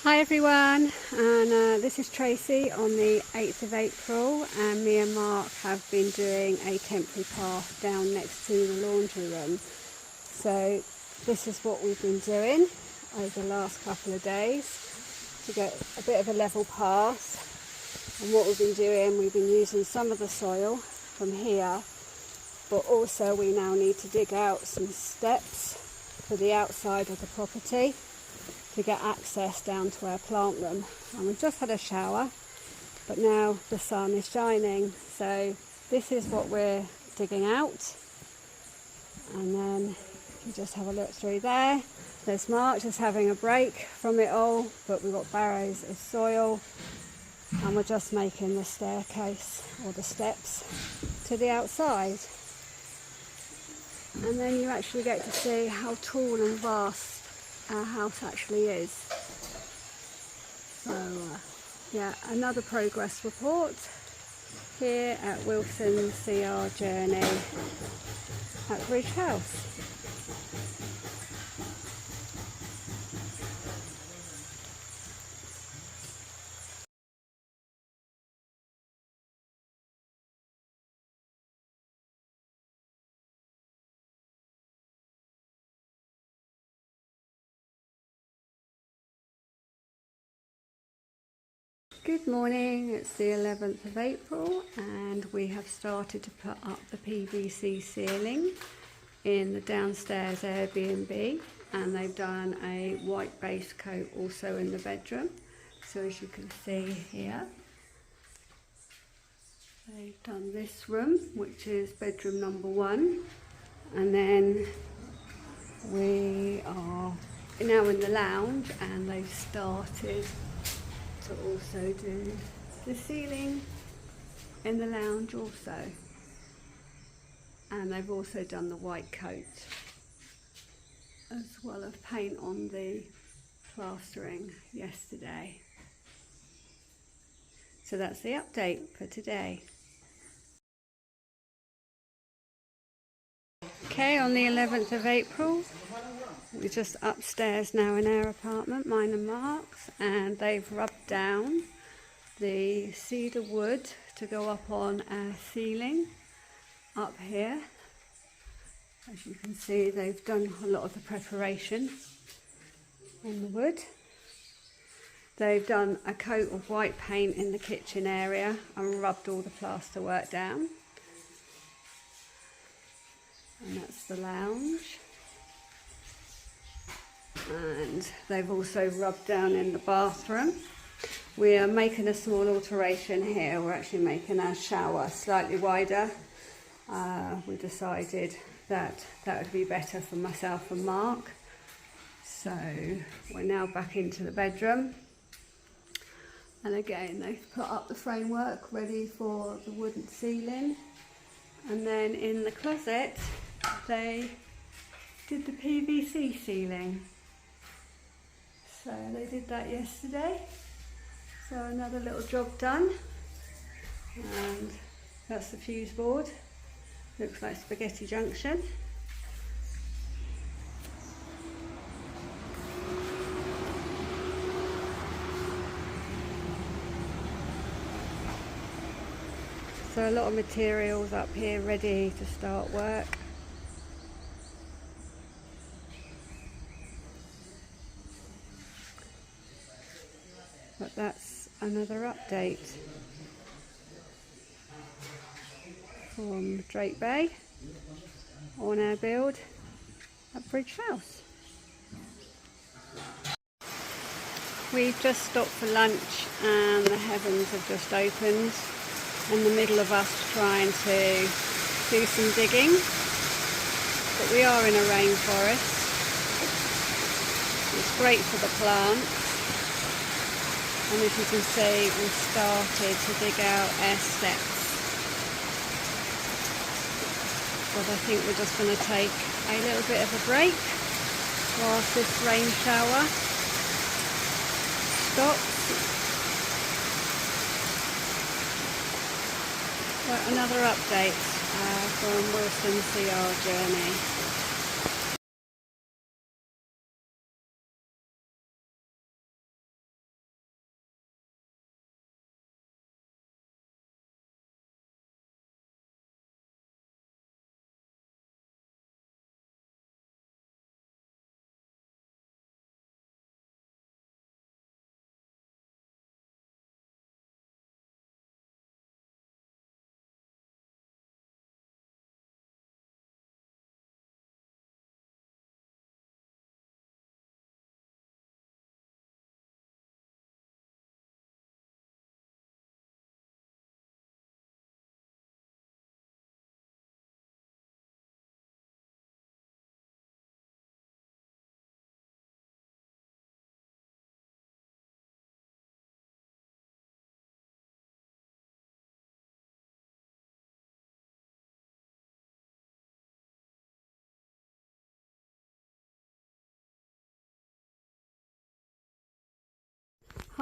Hi everyone, and this is Tracy on the 8th of April, and me and Mark have been doing a temporary path down next to the laundry room. So this is what we've been doing over the last couple of days to get a bit of a level path. And what we've been doing, we've been using some of the soil from here, but also we now need to dig out some steps for the outside of the property to get access down to our plant room. And we've just had a shower, but now the sun is shining, so this is what we're digging out. And then if you just have a look through there's Mark just having a break from it all, but we've got barrows of soil, and we're just making the staircase or the steps to the outside. And then you actually get to see how tall and vast our house actually is. So yeah, another progress report here at Wilson's CR journey at Bridge House. Good morning, it's the 11th of April and we have started to put up the PVC ceiling in the downstairs Airbnb, and they've done a white base coat also in the bedroom. So as you can see here, they've done this room, which is bedroom number 1, and then we are now in the lounge and they've started to also do the ceiling in the lounge also, and they've also done the white coat as well as paint on the plastering yesterday. So that's the update for today. Okay, on the 11th of April, we're just upstairs now in our apartment, mine and Mark's, and they've rubbed down the cedar wood to go up on our ceiling up here. As you can see, they've done a lot of the preparation on the wood. They've done a coat of white paint in the kitchen area and rubbed all the plaster work down. And that's the lounge. And they've also rubbed down in the bathroom. We are making a small alteration here. We're actually making our shower slightly wider. We decided that would be better for myself and Mark. So we're now back into the bedroom. And again, they've put up the framework ready for the wooden ceiling. And then in the closet, they did the PVC ceiling. So they did that yesterday. So another little job done. And that's the fuse board. Looks like spaghetti junction. So a lot of materials up here ready to start work. But that's another update from Drake Bay on our build at Bridge House. We've just stopped for lunch and the heavens have just opened in the middle of us trying to do some digging. But we are in a rainforest. It's great for the plants. And as you can see, we've started to dig out our steps. But I think we're just going to take a little bit of a break whilst this rain shower stops. But another update from Wilson's CR journey.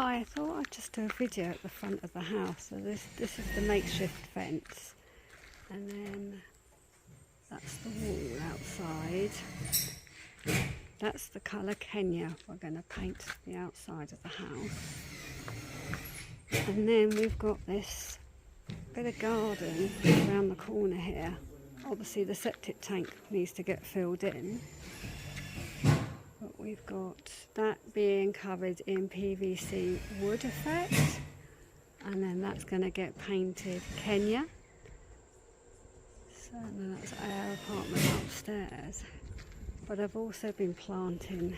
Hi, I thought I'd just do a video at the front of the house. So this is the makeshift fence, and then that's the wall outside. That's the colour Kenya we're going to paint the outside of the house. And then we've got this bit of garden around the corner here. Obviously the septic tank needs to get filled in. But we've got that being covered in PVC wood effect. And then that's going to get painted Kenya. So that's our apartment upstairs. But I've also been planting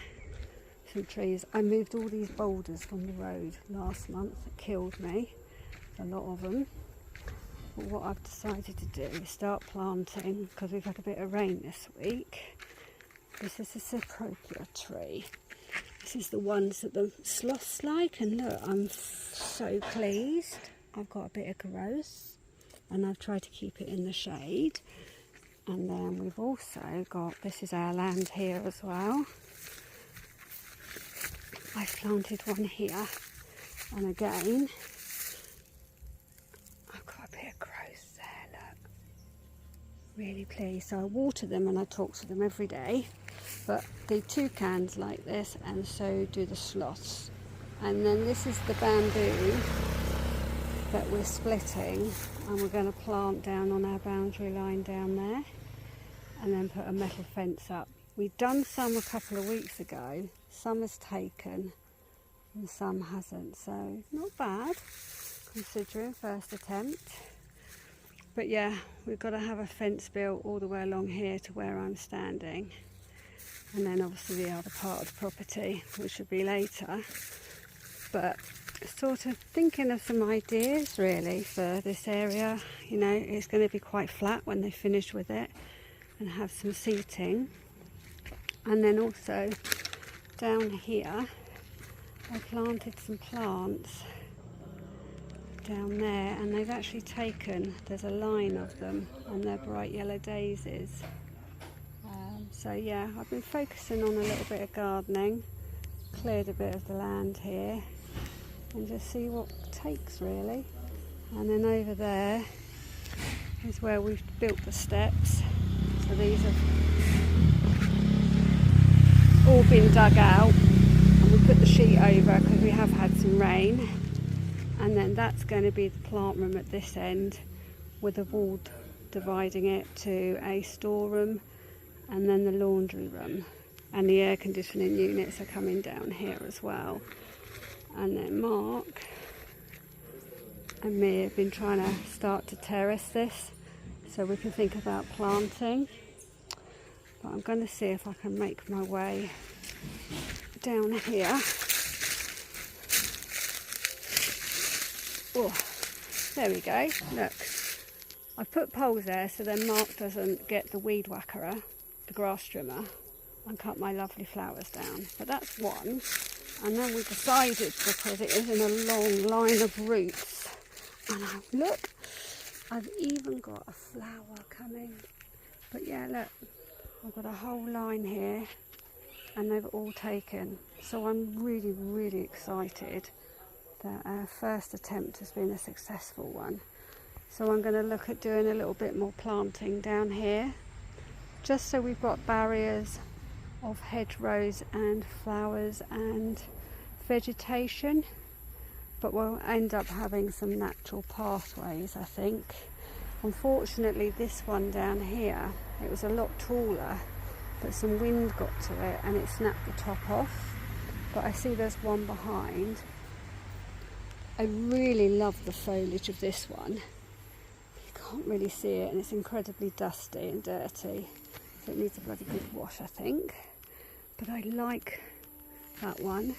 some trees. I moved all these boulders from the road last month. It killed me, a lot of them. But what I've decided to do is start planting, because we've had a bit of rain this week. This is a cipropia tree. This is the ones that the sloths like, and look, I'm so pleased. I've got a bit of growth, and I've tried to keep it in the shade. And then we've also got, this is our land here as well. I've planted one here, and again, I've got a bit of growth there, look. Really pleased. So I water them and I talk to them every day. But the toucans like this, and so do the sloths. And then this is the bamboo that we're splitting, and we're going to plant down on our boundary line down there, and then put a metal fence up. We've done some a couple of weeks ago. Some has taken and some hasn't, so not bad considering first attempt. But yeah, we've got to have a fence built all the way along here to where I'm standing, and then obviously the other part of the property, which will be later. But sort of thinking of some ideas really for this area. You know, it's going to be quite flat when they finish with it, and have some seating. And then also down here I planted some plants down there, and they've actually taken, there's a line of them, and they're bright yellow daisies. So yeah, I've been focusing on a little bit of gardening, cleared a bit of the land here, and just see what takes really. And then over there is where we've built the steps. So these have all been dug out, and we put the sheet over because we have had some rain. And then that's going to be the plant room at this end, with a wall dividing it to a storeroom, and then the laundry room. And the air conditioning units are coming down here as well. And then Mark and me have been trying to start to terrace this so we can think about planting. But I'm going to see if I can make my way down here. Oh, there we go. Look, I put poles there so then Mark doesn't get the weed whacker, the grass trimmer, and cut my lovely flowers down. But that's one. And then we decided, because it is in a long line of roots, and look, I've even got a flower coming. But yeah, look, I've got a whole line here, and they've all taken. So I'm really, really excited that our first attempt has been a successful one. So I'm going to look at doing a little bit more planting down here, just so we've got barriers of hedgerows and flowers and vegetation. But we'll end up having some natural pathways, I think. Unfortunately, this one down here, it was a lot taller, but some wind got to it and it snapped the top off. But I see there's one behind. I really love the foliage of this one. You can't really see it, and it's incredibly dusty and dirty, so it needs a bloody good wash, I think. But I like that one.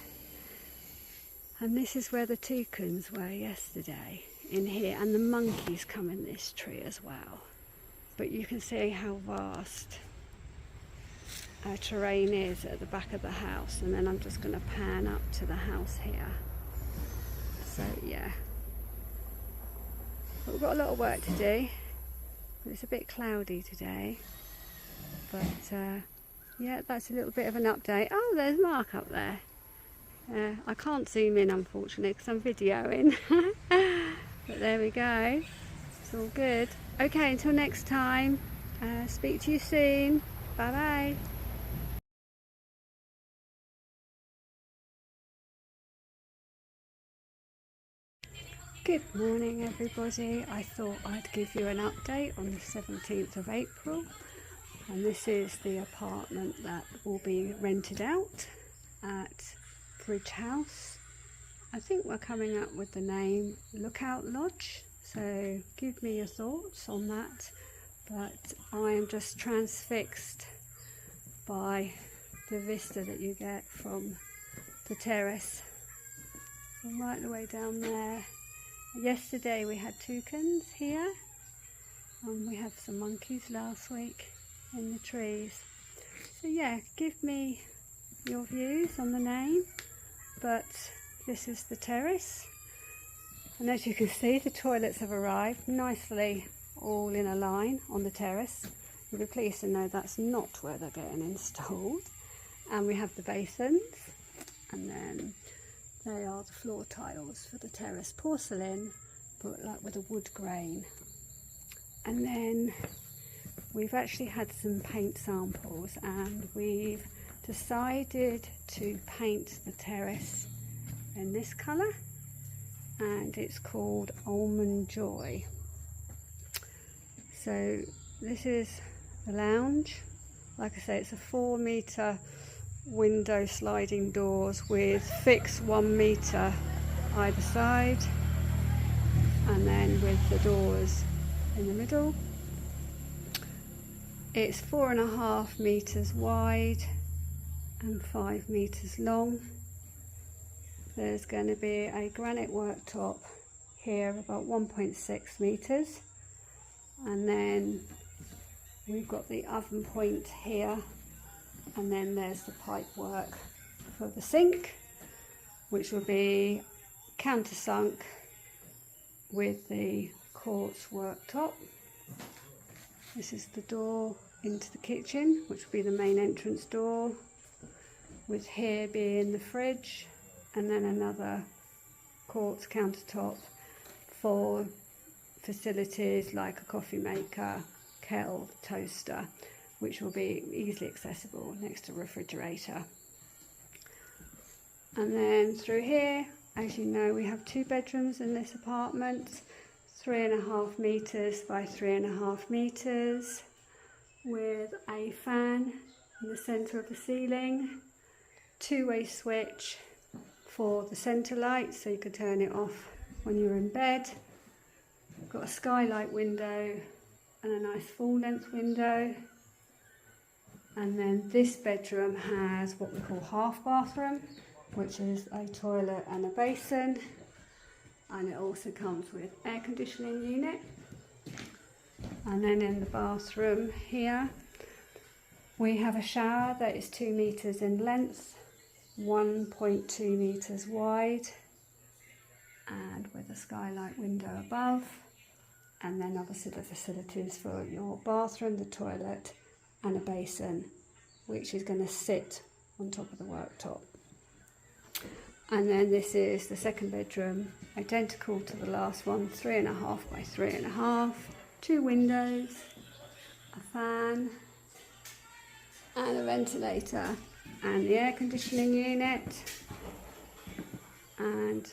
And this is where the toucans were yesterday, in here, and the monkeys come in this tree as well. But you can see how vast our terrain is at the back of the house, and then I'm just going to pan up to the house here. So yeah, but we've got a lot of work to do. It's a bit cloudy today, but yeah, that's a little bit of an update. Oh, there's Mark up there. I can't zoom in unfortunately because I'm videoing. But there we go, it's all good. Okay, until next time, speak to you soon. Bye bye. Good morning everybody. I thought I'd give you an update on the 17th of April, and this is the apartment that will be rented out at Bridge House. I think we're coming up with the name Lookout Lodge, so give me your thoughts on that. But I am just transfixed by the vista that you get from the terrace, from right the way down there. Yesterday we had toucans here, and we had some monkeys last week in the trees. So yeah, give me your views on the name. But this is the terrace, and as you can see, the toilets have arrived nicely, all in a line on the terrace. You'll be pleased to know that's not where they're getting installed. And we have the basins, and then they are the floor tiles for the terrace, porcelain, but like with a wood grain. And then we've actually had some paint samples, and we've decided to paint the terrace in this colour, and it's called Almond Joy. So this is the lounge. Like I say, it's a 4-metre window sliding doors with fixed 1 metre either side, and then with the doors in the middle. It's 4.5 metres wide and 5 metres long. There's going to be a granite worktop here about 1.6 metres, and then we've got the oven point here, and then there's the pipe work for the sink, which will be countersunk with the quartz worktop. This is the door into the kitchen, which will be the main entrance door, with here being the fridge, and then another quartz countertop for facilities like a coffee maker, kettle, toaster, which will be easily accessible next to a refrigerator. And then through here, as you know, we have 2 bedrooms in this apartment, 3.5 metres by 3.5 metres, with a fan in the centre of the ceiling, 2-way switch for the centre light, so you could turn it off when you're in bed. We've got a skylight window and a nice full-length window. And then this bedroom has what we call half bathroom, which is a toilet and a basin, and it also comes with air conditioning unit. And then in the bathroom here we have a shower that is 2 metres in length, 1.2 metres wide, and with a skylight window above, and then obviously the facilities for your bathroom, the toilet and a basin, which is going to sit on top of the worktop. And then this is the second bedroom, identical to the last one, 3.5 by 3.5, 2 windows, a fan and a ventilator, and the air conditioning unit. And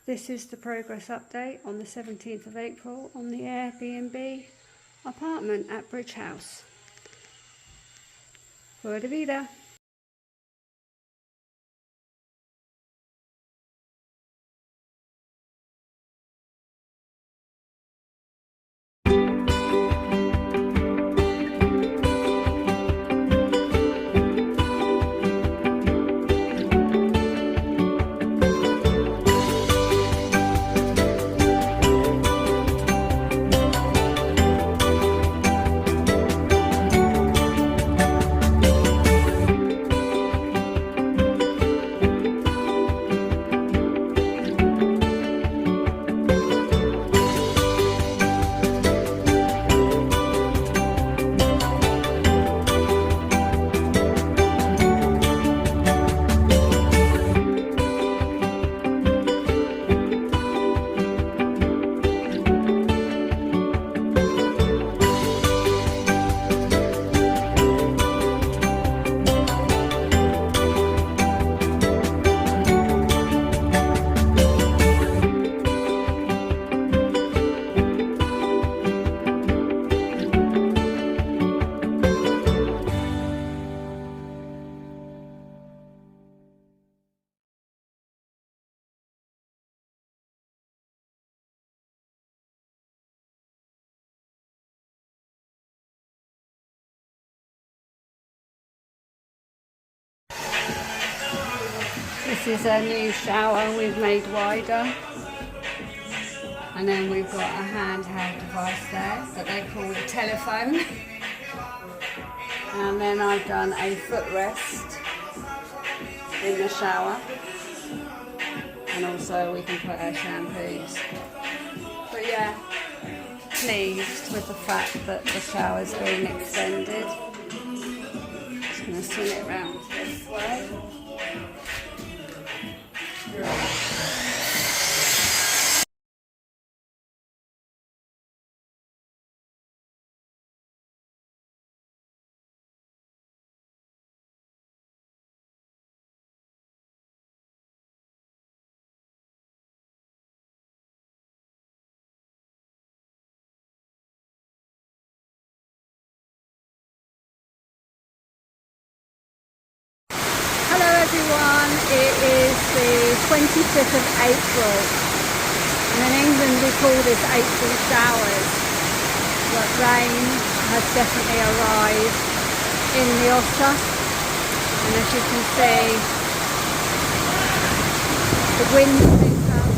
this is the progress update on the 17th of April on the Airbnb apartment at Bridge House. Pura vida. This is a new shower we've made wider. And then we've got a handheld device there that they call a telephone. And then I've done a footrest in the shower. And also we can put our shampoos. But yeah, pleased with the fact that the shower's been extended. Just going to swing it round this way. Hello everyone, it is the 25th of April and in England we call this April showers, but rain has definitely arrived in the Otter, and as you can see the wind picked up.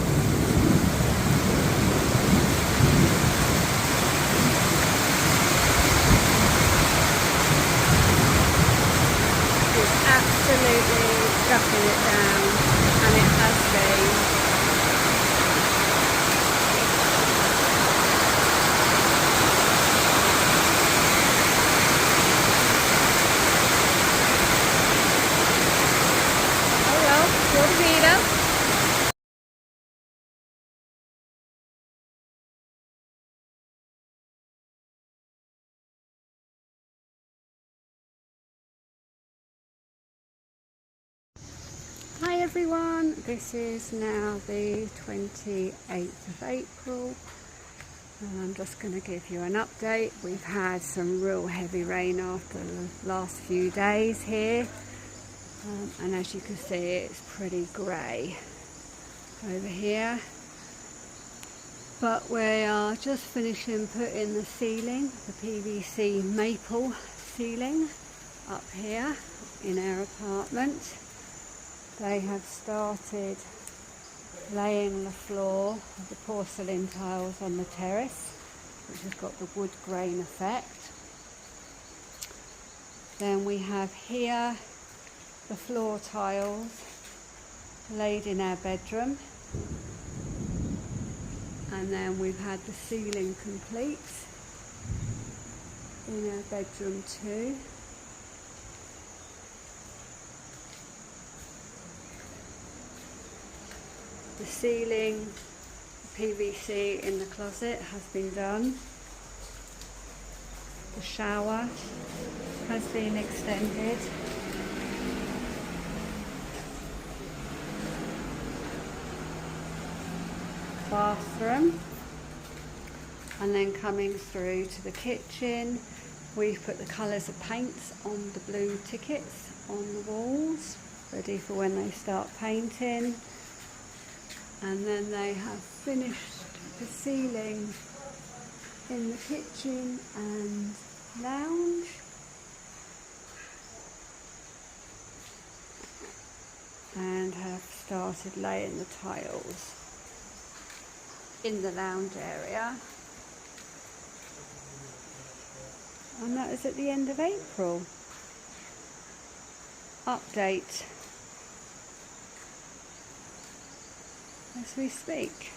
Absolutely ducking it down, and it has been. Oh well, what a reader. Hi everyone, this is now the 28th of April and I'm just going to give you an update. We've had some real heavy rain after the last few days here, and as you can see it's pretty grey over here, but we are just finishing putting the ceiling, the PVC maple ceiling up here in our apartment. They have started laying the floor of the porcelain tiles on the terrace, which has got the wood grain effect. Then we have here the floor tiles laid in our bedroom, and then we've had the ceiling complete in our bedroom too. The ceiling, PVC in the closet has been done. The shower has been extended. Bathroom. And then coming through to the kitchen, we've put the colours of paints on the blue tickets on the walls, ready for when they start painting. And then they have finished the ceiling in the kitchen and lounge. And have started laying the tiles in the lounge area. And that is at the end of April. Update as we speak.